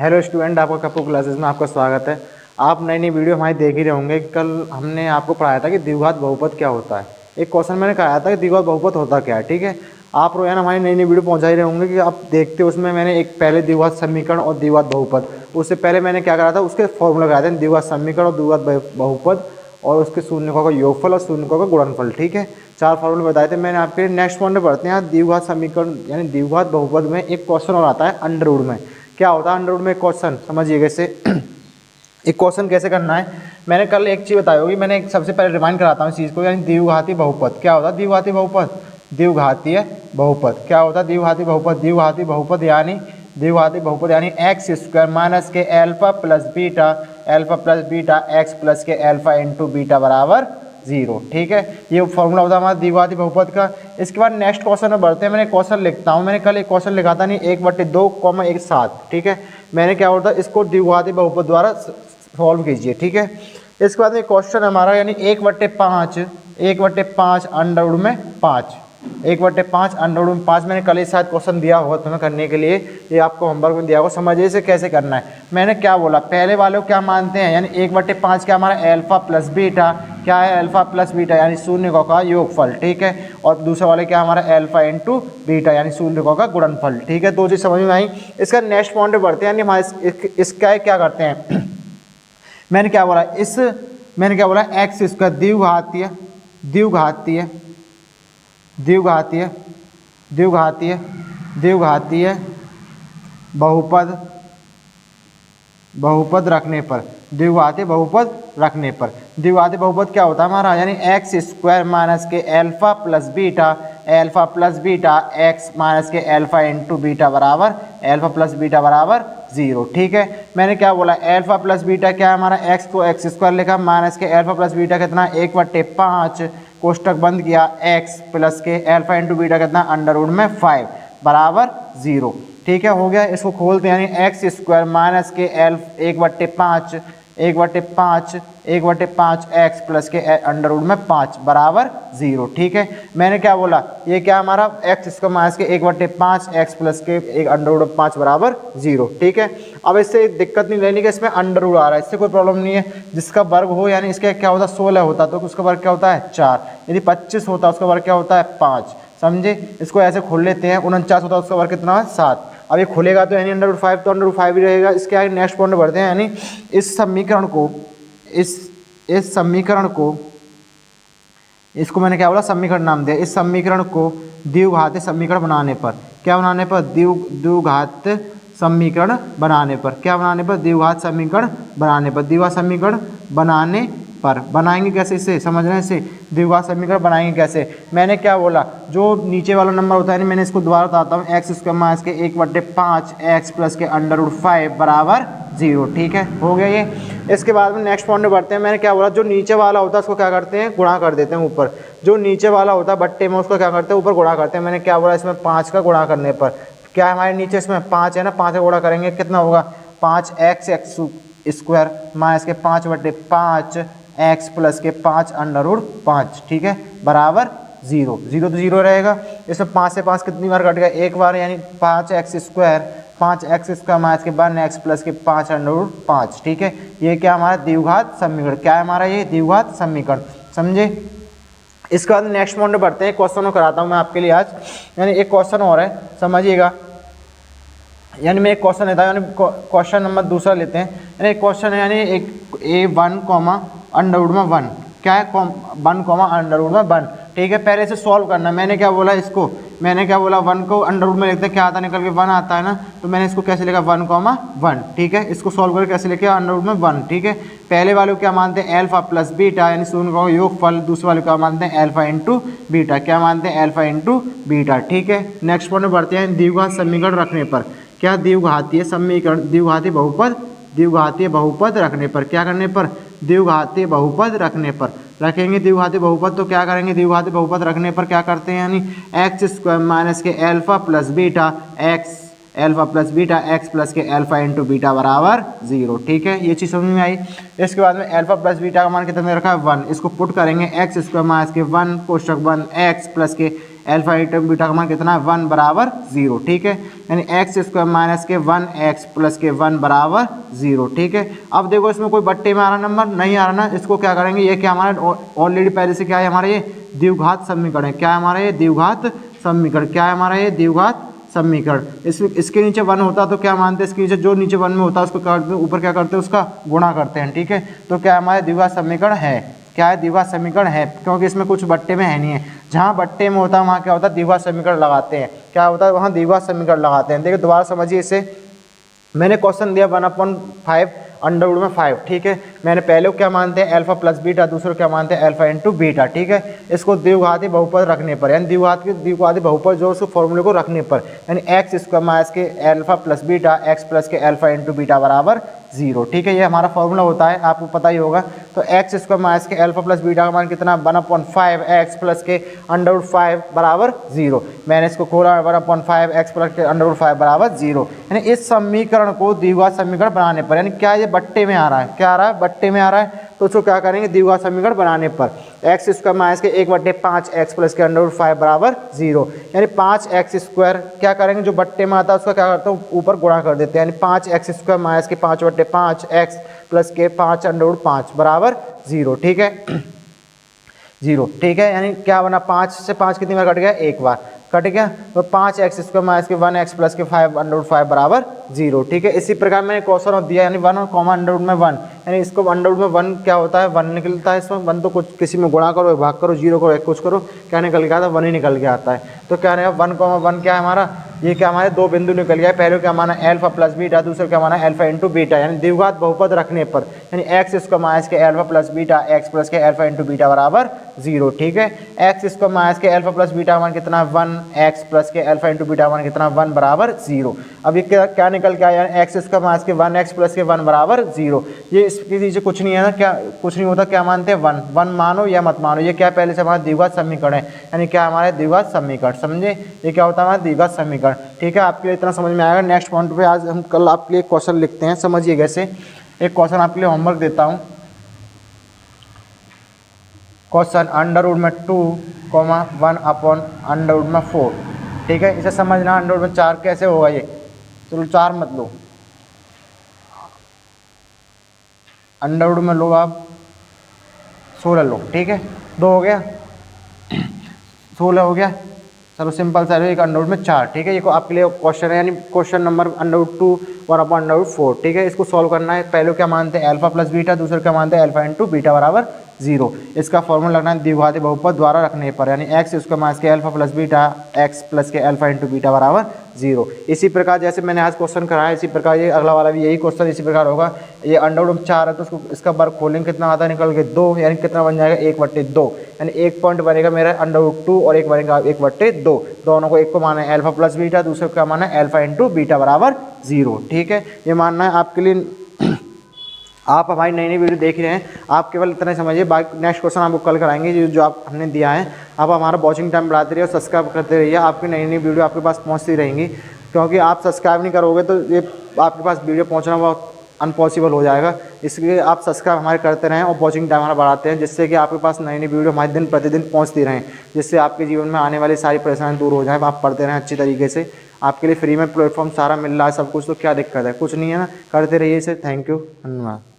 Hello student, आपका Kapoor classes में आपका स्वागत है। आप नई नई वीडियो हमारी देख ही रहे होंगे। कल हमने आपको पढ़ाया था कि द्विघात बहुपद क्या होता है। एक क्वेश्चन मैंने कराया था कि द्विघात बहुपद होता क्या है। ठीक है, आप रोजाना हमारी नई नई वीडियो पहुंचा ही रहे होंगे कि आप देखते। उसमें मैंने एक पहले द्विघात समीकरण और द्विघात बहुपद, उससे पहले मैंने क्या करा था, उसके फॉर्मूला कराया था, द्विघात समीकरण और द्विघात बहुपद और उसके शून्यकों का योगफल और शून्यकों का गुणनफल। ठीक है, 4 फॉर्मूले बताए थे मैंने आपके। नेक्स्ट पॉइंट में बढ़ते हैं। द्विघात समीकरण यानी द्विघात बहुपद में एक क्वेश्चन और आता है अंडर रूट में। क्या होता है अंडर रूट में क्वेश्चन, समझिए कैसे। एक क्वेश्चन कैसे करना है, मैंने कल एक चीज़ बताई होगी। मैंने सबसे पहले रिमाइंड कराता हूँ इस चीज़ को, यानी द्विघाती बहुपद क्या होता है। द्विघाती बहुपद, द्विघातीय बहुपद क्या होता है। द्विघाती बहुपद, द्विघाती बहुपद यानी एक्स स्क्वायर माइनस के alpha plus beta x plus के एल्फा इंटू बीटा बराबर 0। ठीक है, ये फॉर्मूला होता है हमारा द्विघाती बहुपद का। इसके बाद नेक्स्ट क्वेश्चन में बढ़ते हैं। मैंने क्वेश्चन लिखता हूँ। मैंने कल एक क्वेश्चन लिखा था नहीं, 1/2, 1 7। ठीक है, मैंने क्या होता है इसको द्विघाती बहुपद द्वारा सॉल्व कीजिए। ठीक है, इसके बाद में क्वेश्चन हमारा यानी 1/5 अंडर रूट में 5, 1/5 अंडर रूट में 5। मैंने कल ही शायद क्वेश्चन दिया होगा तुम्हें करने के लिए, ये आपको होमवर्क में दिया होगा। समझिए इसे कैसे करना है। मैंने क्या बोला, पहले वाले को क्या मानते हैं, यानी 1/5 क्या हमारा एल्फा प्लस बीटा, क्या है एल्फा प्लस बीटा यानी शून्यकों का योगफल। ठीक है, और दूसरा वाले क्या हमारा एल्फा इंटू बीटा यानी शून्यकों का गुणनफल। ठीक है, दो चीज़ समझ में आई। इसका नेक्स्ट पॉइंट पे बढ़ते हैं, यानी हमारे इसका क्या करते हैं मैंने क्या बोला एक्स स्क्वायर द्विघातीय बहुपद रखने पर, द्विघाती बहुपद क्या होता है हमारा, यानी एक्स स्क्वायर माइनस के alpha plus beta x minus के एल्फा इंटू बीटा बराबर 0। ठीक है, मैंने क्या बोला एल्फा प्लस बीटा क्या है हमारा, एक्स को एक्स स्क्वायर लिखा माइनस के एल्फा प्लस बीटा कितना 1/5 कोष्टक बंद किया, एक्स प्लस के एल्फा इंटू बीटा कितना अंडर रूट में 5 बराबर 0। ठीक है, हो गया। इसको खोलते हैं, यानी एक्स स्क्वायर माइनस के 1/5 एक्स प्लस के अंडर रूट में 5 बराबर 0। ठीक है, मैंने क्या बोला, ये क्या हमारा एक्स स्क्वायर माइनस के 1/5 एक्स प्लस के एक अंडर रूट 5 बराबर 0। ठीक है, अब इससे दिक्कत नहीं लेनी कि इसमें अंडर रूट आ रहा है, इससे कोई प्रॉब्लम नहीं है। जिसका वर्ग हो यानी इसका क्या होता है 16 होता तो उसका वर्ग क्या होता है 4, यदि 25 होता उसका वर्ग क्या होता है 5। समझे, इसको ऐसे खोल लेते हैं। 49 होता है उसका वर्ग कितना है 7। अब ये खुलेगा तो यानी अंडर रूट 5 तो अंडर रूट 5 ही रहेगा। इसके आगे नेक्स्ट पॉइंट बढ़ते हैं, यानी इस समीकरण को इसको मैंने क्या बोला समीकरण नाम दिया। इस समीकरण को द्विघाती समीकरण बनाने पर क्या बनाने पर द्विघात समीकरण बनाने पर क्या बनाने पर द्विघात समीकरण बनाने पर बनाएंगे कैसे, इसे समझना। इसे द्विघात समीकरण बनाएंगे कैसे, मैंने क्या बोला, जो नीचे वाला नंबर होता है, मैंने इसको दोबारा बताता हूँ, एक्स स्क्वायर माइनस के 1/5 एक्स प्लस के अंडर रूट 5 बराबर 0। ठीक है, हो गया ये। इसके बाद में नेक्स्ट पॉइंट में बढ़ते हैं। मैंने क्या बोला, जो नीचे वाला होता है उसको क्या करते हैं गुणा कर देते हैं ऊपर। जो नीचे वाला होता है बट्टे में उसको क्या करते हैं ऊपर गुणा करते हैं। मैंने क्या बोला, इसमें 5 का गुणा करने पर क्या है हमारे नीचे इसमें 5 है ना, 5 का गुणा करेंगे कितना होगा 5x स्क्वायर माइनस के 5/5 एक्स प्लस के 5 अंडर रूट 5। ठीक है, बराबर 0 तो 0 रहेगा। इसमें 5 से 5 कितनी बार कट गया, एक बार, यानी 5x स्क्वायर माइनस के 1x प्लस के 5 अंडर रूट 5। ठीक है, ये क्या हमारा द्विघात समीकरण, क्या है हमारा ये द्विघात समीकरण। समझे, इसके बाद नेक्स्ट पॉइंट में बढ़ते हैं। क्वेश्चन कराता हूँ मैं आपके लिए आज, यानी एक क्वेश्चन और है, समझिएगा। यानी मैं एक क्वेश्चन लेता हूँ, यानी क्वेश्चन नंबर दूसरा लेते हैं। यानी एक क्वेश्चन है, यानी एक A1 अंडर रूट में 1 क्या है 1 अंडर रूट में 1। ठीक है, पहले इसे सॉल्व करना। मैंने क्या बोला 1 को अंडर रूट में लिखते हैं, क्या आता है निकल के 1 आता है ना, तो मैंने इसको कैसे लिखा 1, 1। ठीक है, इसको सॉल्व करके कैसे लिखा अंडर रूट में 1। ठीक है, पहले वाले को क्या मानते हैं एल्फा प्लस बीटा यानी शून्यकों का योगफल, दूसरे वाले को क्या मानते हैं एल्फा इंटू बीटा, क्या मानते हैं एल्फा इंटू बीटा। ठीक है, नेक्स्ट पॉइंट में बढ़ते हैं। द्विघात समीकरण रखने पर क्या द्विघातीय बहुपद रखने पर क्या करने पर द्विघातीय बहुपद रखने पर रखेंगे द्विघाती बहुपद। तो क्या करेंगे द्विघाती बहुपद रखने पर क्या करते हैं, यानी एक्स स्क्वायर माइनस के alpha plus beta x plus के एल्फा इंटू बीटा बराबर 0। ठीक है, ये चीज़ समझ में आई। इसके बाद में एल्फा प्लस बीटा का मान कितना रखा है 1, इसको पुट करेंगे एक्स स्क्वायर माइनस के 1 कोष्टक 1 एक्स प्लस के अल्फा इंटू बीटा का मान कितना है 1 बराबर 0, ठीक है। यानी एक्स स्क्वायर माइनस के 1x प्लस के 1 बराबर 0, ठीक है। अब देखो इसमें कोई बट्टे में आ रहा नंबर नहीं आ रहा ना, इसको क्या करेंगे, ये क्या हमारा ऑलरेडी पहले से क्या है हमारा ये द्विघात समीकरण है। क्या है हमारा ये द्विघात समीकरण, क्या है हमारा ये द्विघात समीकरण। इसके नीचे 1 होता तो क्या मानते हैं, इसके नीचे जो नीचे 1 में होता है उसको करते ऊपर क्या करते हैं उसका गुणा करते हैं, ठीक है। तो क्या हमारे द्विघात समीकरण है, क्या है द्विघात समीकरण है, क्योंकि इसमें कुछ बट्टे में है नहीं है। जहाँ बट्टे में होता है वहाँ क्या होता है द्विघात समीकरण लगाते हैं, क्या होता है वहाँ द्विघात समीकरण लगाते हैं। देखिए दोबारा समझिए इसे, मैंने क्वेश्चन दिया 1/5 अंडर रूट में 5, ठीक है। मैंने पहले क्या मानते हैं अल्फा प्लस बीटा, दूसरे क्या मानते हैं अल्फा इंटू बीटा, ठीक है। इसको द्विघाती बहुपद रखने पर, यानी द्विघाती बहुपद जो उसको फॉर्मूले को रखने पर, यानी एक्स स्क्वायर माइनस के alpha plus beta x plus के अल्फा इंटू बीटा बराबर 0, ठीक है। ये हमारा फॉर्मूला होता है, आपको पता ही होगा। तो एक्स स्क्वायर माइनस के अल्फा प्लस बीटा का मान कितना 1/5 एक्स प्लस के अंडर रूट 5 बराबर 0। मैंने इसको खोला 1/5 एक्स प्लस के अंडर रूट 5 बराबर 0। यानी इस समीकरण को द्विघात समीकरण बनाने पर, यानी क्या ये बट्टे में आ रहा है, क्या आ रहा है बट्टे में आ रहा है, तो उसको क्या करेंगे द्विघात समीकरण बनाने पर एक्स स्क्वायर माइनस के 1/5 एक्स प्लस के अंडर रूट 5 बराबर 0, यानी 5x स्क्वायर क्या करेंगे जो बट्टे में आता है उसका क्या करते हैं ऊपर गुणा कर देते हैं, यानी 5x स्क्वायर माइनस के 5/5 एक्स प्लस के 5 अंडर रूट 5 बराबर 0, ठीक है 0, ठीक है। यानी क्या बना 5 से 5 कितनी बार कट गया, एक बार कट गया। तो 5x स्क्वायर माइनस के 1x प्लस के 5 अंडर रूट 5 बराबर 0, ठीक है। इसी प्रकार मैंने क्वेश्चन और दिया, यानी 1 और कॉमा अंडर रूट में 1, यानी इसको अंडर रूट में 1 क्या होता है 1 निकलता है इसमें। 1 तो कुछ किसी में गुणा करो, भाग करो, 0 करो, एक कुछ करो, क्या निकल गया था 1 ही निकल के आता है। तो क्या रहेगा 1, क्या है हमारा, ये क्या हमारे दो बिंदु निकल गया। पहले क्या माना अल्फा प्लस बीटा, दूसरे क्या माना अल्फा इंटू बीटा, यानी द्विघात बहुपद रखने पर, यानी एक्स स्क्वायर माइनस के alpha plus beta x plus के अल्फा इंटू बीटा बराबर 0, ठीक है। एक्स स्क्वायर माइनस के अल्फा प्लस बीटा मान कितना 1 एक्स प्लस के अल्फा इंटू बीटा मान कितना 1 बराबर 0। अब ये क्या निकल के आया, एक्स स्क्वायर माइनस के 1x प्लस के 1 बराबर 0। ये इसके नीचे कुछ नहीं है ना, क्या कुछ नहीं होता, क्या मानते हैं 1 मानो या मत मानो, ये क्या पहले से हमारा द्विघात समीकरण है, यानी क्या हमारे द्विघात समीकरण, समझे, ये क्या होता है हमारा द्विघात समीकरण, ठीक है। आपके लिए इतना समझ में आएगा। नेक्स्ट पॉइंट पे आज हम कल आपके लिए क्वेश्चन लिखते हैं, समझिए कैसे। एक क्वेश्चन आपके लिए होमवर्क देता हूँ, क्वेश्चन अंडर रूट में 2, 1 अपॉन अंडर रूट में 4, ठीक है। इसे समझना अंडर रूट में 4 कैसे होगा, ये चलो 4 मत लो, अंडर रूट में लो आप 16 लो, ठीक है। 2 हो गया 16 हो गया, चलो सिंपल सा एक अंडर रूट में 4, ठीक है। ये आपके लिए क्वेश्चन है, यानी क्वेश्चन नंबर अंडर रूट 2 और अपॉन अंडर रूट 4, ठीक है। इसको सॉल्व करना है। पहले क्या मानते हैं अल्फा प्लस बीटा, दूसरे क्या मानते हैं अल्फा इंटू बीटा बराबर 0। इसका फॉर्मूला लगना है द्विघाती बहुपद द्वारा रखने पर, यानी एक्स स्क्वायर माइनस के alpha plus beta x plus के अल्फा इंटू बीटा बराबर 0। इसी प्रकार जैसे मैंने आज क्वेश्चन कराया, इसी प्रकार ये अगला वाला भी यही क्वेश्चन इसी प्रकार होगा। ये अंडर रूट 4 है तो उसको इसका वर्ग खोलेंगे, कितना आता है निकल के 2, यानी कितना बन जाएगा 1/2, यानी एक पॉइंट बनेगा मेरा अंडर रूट 2 और एक बनेगा 1/2। दोनों को एक को माना है अल्फा प्लस बीटा, दूसरे को क्या माना है अल्फा इंटू बीटा बराबर 0, ठीक है। ये मानना है आपके लिए। आप हमारी नई वीडियो देख रहे हैं, आप केवल इतना समझिए, बाकी नेक्स्ट क्वेश्चन आपको कल कराएंगे जो आप हमने दिया है। आप हमारा वॉचिंग टाइम बढ़ाते रहिए और सब्सक्राइब करते रहिए, आपकी नई वीडियो आपके पास पहुंचती रहेंगी। क्योंकि आप सब्सक्राइब नहीं करोगे तो ये आपके पास वीडियो पहुंचना बहुत अनपॉसिबल हो जाएगा। इसलिए आप सब्सक्राइब हमारे करते रहें और वॉचिंग टाइम हमारा बढ़ाते हैं, जिससे कि आपके पास नई वीडियो हमारे दिन प्रतिदिन पहुँचती रहें, जिससे आपके जीवन में आने वाली सारी परेशानी दूर हो जाए। आप पढ़ते रहें अच्छी तरीके से, आपके लिए फ्री में प्लेटफॉर्म सारा मिल रहा है सब कुछ, तो क्या दिक्कत है, कुछ नहीं है ना, करते रहिए इसे। थैंक यू, धन्यवाद।